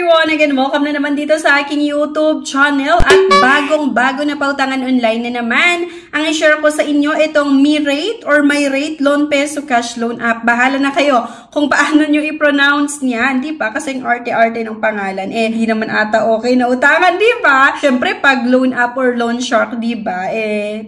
everyone! Again, welcome na naman dito sa aking YouTube channel at bagong-bago na pautangan online na naman. Ang i-share ko sa inyo itong MyRate or MyRate Loan Peso Cash Loan App. Bahala na kayo kung paano nyo i-pronounce niyan, di ba? Kasi yung arte-arte ng pangalan, hindi naman ata okay na utangan, di ba? Siyempre, pag loan app or loan shark, di ba?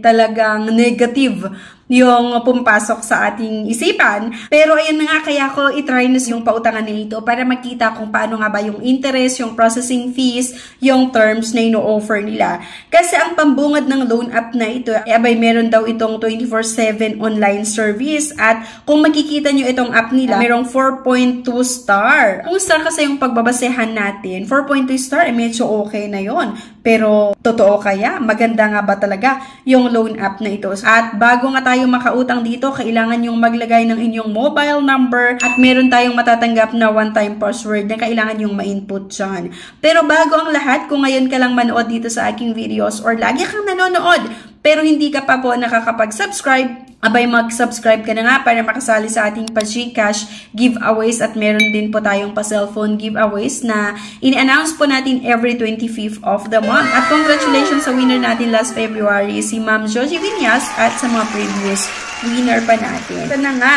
Talagang negative yung pumapasok sa ating isipan. Pero ayan na nga, kaya ko itry na yung pautangan nito para makita kung paano nga ba yung interest, yung processing fees, yung terms na ino-offer nila. Kasi ang pambungad ng loan app na ito, abay meron daw itong 24/7 online service at kung makikita nyo itong app nila, merong 4.2 star. Kung star kasi yung pagbabasehan natin, 4.2 star, medyo okay na yon. Pero totoo kaya? Maganda nga ba talaga yung loan app na ito? At bago nga tayo makautang dito, kailangan yung maglagay ng inyong mobile number at meron tayong matatanggap na one-time password na kailangan yung ma-input dyan. Pero bago ang lahat, kung ngayon ka lang manood dito sa aking videos or lagi kang nanonood pero hindi ka pa po nakakapag-subscribe, abay mag-subscribe ka na nga para makasali sa ating pa-Gcash giveaways at meron din po tayong pa-cellphone giveaways na ini-announce po natin every 25th of the month. At congratulations sa winner natin last February, si Ma'am Joji Vinyas at sa mga previous winner pa natin. Ito na nga.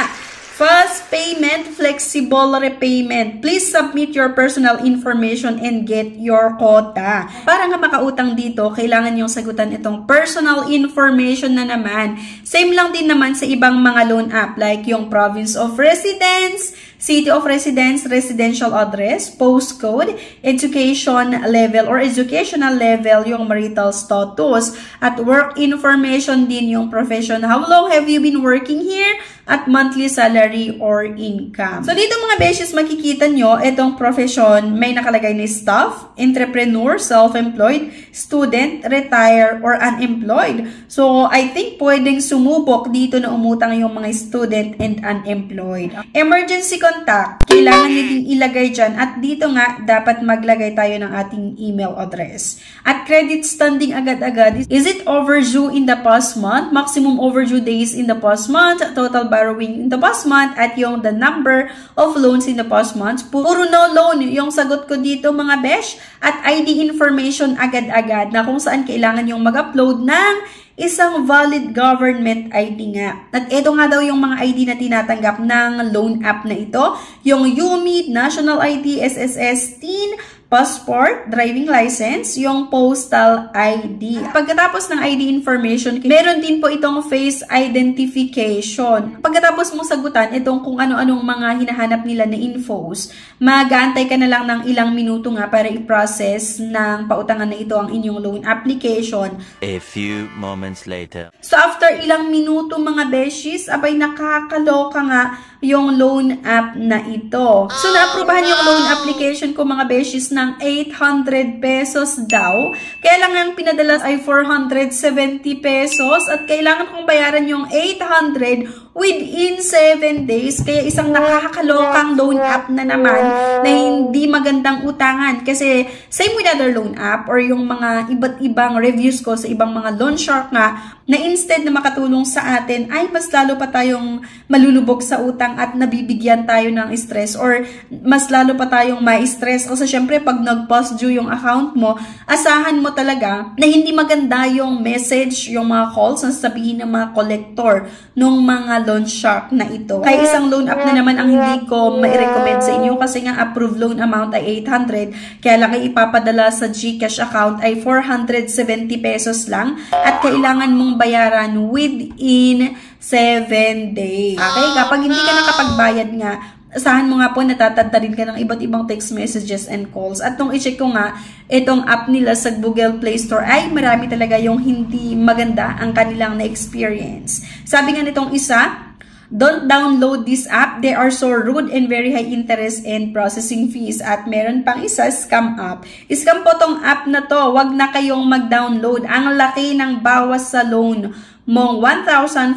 Fast payment, flexible repayment. Please submit your personal information and get your quota. Para nga makautang dito, kailangan yung sagutan itong personal information na naman. Same lang din naman sa ibang mga loan app like yung province of residence, city of residence, residential address, postcode, education level or educational level, yung marital status, at work information din yung profession. How long have you been working here? At monthly salary or income. So dito mga beshes, makikita nyo itong profession, may nakalagay na staff, entrepreneur, self-employed, student, retire, or unemployed. So I think pwedeng sumubok dito na umutang yung mga student and unemployed. Emergency contact, kailangan nyo din ilagay dyan at dito nga dapat maglagay tayo ng ating email address. At credit standing agad-agad, is it overdue in the past month? Maximum overdue days in the past month, total borrowing in the past month, at yung the number of loans in the past months. Puro no loan yung sagot ko dito mga besh. At ID information agad-agad na kung saan kailangan yung mag-upload ng isang valid government ID nga. At ito nga daw yung mga ID na tinatanggap ng loan app na ito. Yung UMID, National ID, SSS, TIN, passport, driving license, yung postal ID. Pagkatapos ng ID information, meron din po itong face identification. Pagkatapos mong sagutan itong kung ano-anong mga hinahanap nila na infos, mag-aantay ka na lang ng ilang minuto nga para i-process ng pautangan na ito ang inyong loan application. A few moments later. So after ilang minuto mga beshies, abay nakakaloka nga yung loan app na ito. So na-aprobahan yung loan application ko mga beshies ng 800 pesos daw. Kaya lang ang pinadala ay 470 pesos at kailangan kong bayaran yung 800 within 7 days. Kaya isang nakakalokang loan app na naman na hindi magandang utangan. Kasi same with other loan app or yung mga iba't ibang reviews ko sa ibang mga loan shark nga na instead na makatulong sa atin ay mas lalo pa tayong malulubog sa utang at nabibigyan tayo ng stress or mas lalo pa tayong ma-stress kasi syempre pag nag-past due yung account mo, asahan mo talaga na hindi maganda yung message, yung mga calls na sabihin ng mga collector nung mga loan shark na ito. Kaya isang loan app na naman ang hindi ko ma-recommend sa inyo kasi nga approved loan amount ay 800 kaya lang ay ipapadala sa Gcash account ay 470 pesos lang at kailangan mong bayaran within 7 days. Okay? Kapag hindi ka nakapagbayad nga, asahan mo nga po natatanta rin ka ng iba't ibang text messages and calls. At nung i-check ko nga, itong app nila sa Google Play Store ay marami talaga yung hindi maganda ang kanilang na-experience. Sabi nga nitong isa, don't download this app. They are so rude and very high interest and processing fees. At meron pang isa, scam app. Scam po tong app na to. Wag na kayong mag-download. Ang laki ng bawas sa loan mong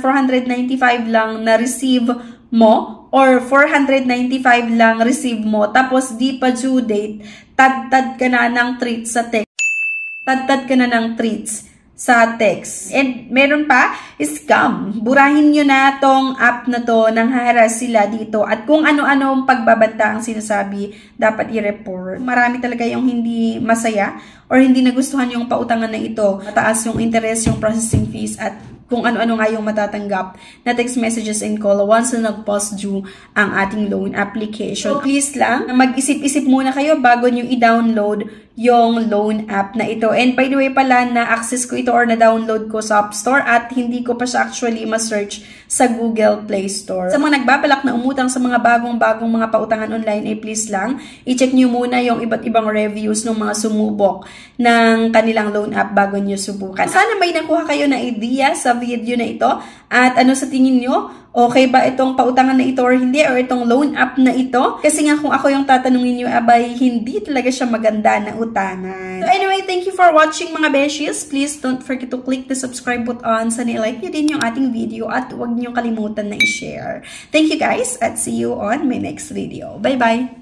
1,495 lang na receive mo or 495 lang receive mo. Tapos di pa due date, tad-tad ka na ng treats sa text. Tad-tad ka na ng treats sa text. And meron pa, scam. Burahin nyo na tong app na to, nang haharas sila dito. At kung ano-ano pagbabanta ang sinasabi, dapat i-report. Marami talaga yung hindi masaya or hindi nagustuhan yung pautangan na ito. Mataas yung interest, yung processing fees, at kung ano-ano nga yung matatanggap na text messages and call once na nag-pause due ang ating loan application. So, please lang, mag-isip-isip muna kayo bago nyo i-download yung loan app na ito. And by the way pala, na-access ko ito or na-download ko sa App Store at hindi ko pa siya actually ma-search sa Google Play Store. Sa mga nagbabalak na umutang sa mga bagong-bagong mga pautangan online, please lang, i-check nyo muna yung iba't ibang reviews ng mga sumubok ng kanilang loan app bago nyo subukan. Sana may nakuha kayo na idea sa video na ito at ano sa tingin nyo? Okay ba itong pautangan na ito or hindi, or itong loan app na ito? Kasi nga kung ako yung tatanungin nyo, abay, hindi talaga siya maganda na utangan. So anyway, thank you for watching mga beshies. Please don't forget to click the subscribe button. Sana i-like nyo din yung ating video at huwag nyo kalimutan na i-share. Thank you guys at see you on my next video. Bye-bye!